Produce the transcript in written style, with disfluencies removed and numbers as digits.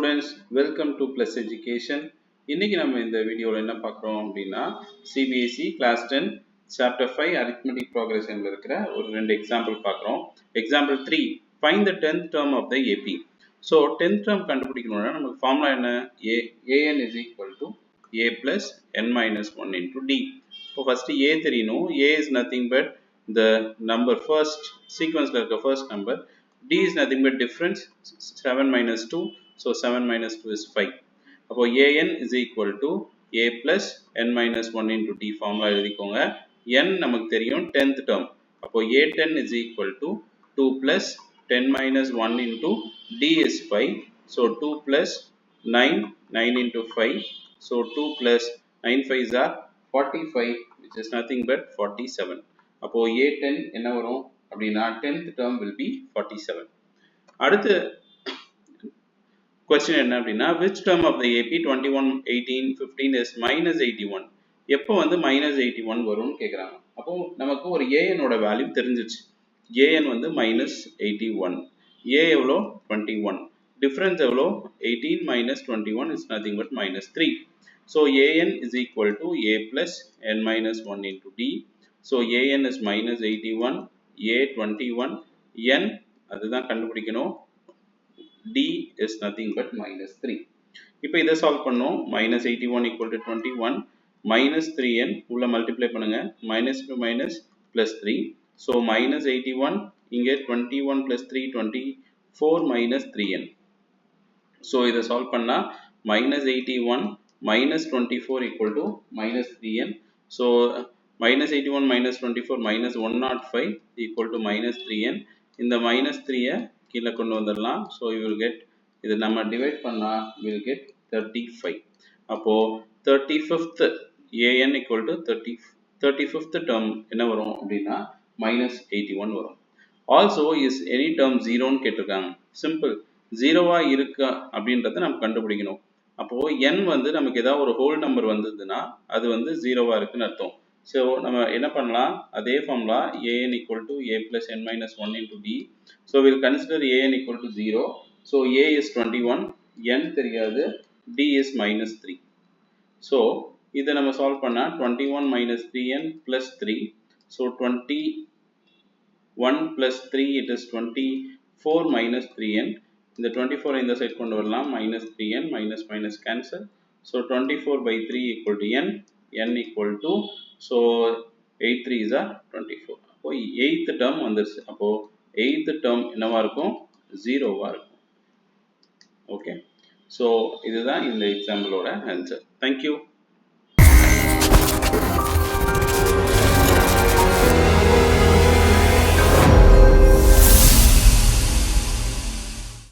students, welcome to Plus Education. இன்னைக்கு நம்ம இந்த வீடியோல என்ன பார்க்கறோம் அப்படினா CBSE class 10 chapter 5 arithmetic progressionல இருக்கிற ஒரு ரெண்டு எக்ஸாம்பிள் பார்க்கறோம். Example 3, find the 10th term of the AP. So 10th term கண்டுபிடிக்கணும்னா நமக்கு ஃபார்முலா என்ன? AN is equal to A plus n minus 1 into D. இப்போ first A தெரியணும். A is nothing but the number first sequenceல இருக்க first number. D is nothing but difference 7 minus 2, so 7 minus 2 is 5. அப்போ AN is equal to A plus n minus 1 into D formula எழுதிக்கோங்க. N நமக்கு தெரியும் 10th term. அப்போ A10 is equal to 2 plus 10 minus 1 into D is 5. So 2 plus 9, 9 into 5. So 2 plus 9 5s are 45, which is nothing but 47. அப்போ A10 என்ன வரும் அப்படினா 10th term will be 47. அடுத்து question என்ன அப்படினா which term of the AP 21 18 15 is minus 81? எப்போ வந்து minus 81 வரும்னு கேக்குறாங்க. அப்போ நமக்கு ஒரு AN ஓட வேல்யூ தெரிஞ்சிருச்சு. AN வந்து minus 81. A எவ்வளோ 21. டிஃபரன்ஸ் எவ்வளோ 18 minus 21 is nothing but minus 3. So AN is equal to A plus n minus 1 into D. So AN is minus 81, A 21, N அதுதான் கண்டுபிடிக்கணும். D is nothing but minus 3. இப்போ இதை solve பண்ணோம். minus 81 equal to 21 minus 3n உள்ள multiply பண்ணுங்க. minus to minus plus 3. So minus 81 இங்கே 21 plus 3 24 minus 3n. So இதை solve பண்ணா minus 81 minus 24 equal to minus 3n. So minus 81 minus 24 minus 105 equal to minus 3n. இந்த minus 3 கீழே கொண்டு வந்துடலாம். So you will get இது நம்ம டிவைட் பண்ணா we will get 35. அப்போ 35th AN equal to 35th term என்ன வரும் அப்படின்னா minus 81 வரும். Also is any term 0 ன்னு கேட்டிருக்காங்க. சிம்பிள் 0வா இருக்கா அப்படின்றத நம்ம கண்டுபிடிக்கணும். அப்போ n வந்து நமக்கு ஏதாவது ஒரு ஹோல் நம்பர் வந்ததுன்னா அது வந்து 0வா இருக்குன்னு அர்த்தம். So நம்ம என்ன பண்ணலாம் அதே formula AN equal to A plus n minus 1 into D. So we'll consider AN equal to 0. So A is 21, N தெரியாது, D is minus 3. So இதை நம்ம சால்வ் பண்ணா 21 minus 3n plus 3. So 21 plus 3 it is 24 minus 3n. இந்த 24 இந்த side கொண்டு வரலாம் minus 3n minus minus cancel. So 24 by 3 equal to n, n equal to so 8 3s are 24. அப்போ 8th term வந்துருச்சு. அப்போ 8th term என்னவா இருக்கும் 0வா இருக்கும். ஓகே, ஸோ இதுதான் இந்த எக்ஸாம்பிளோட ஆன்சர். தேங்க்யூ.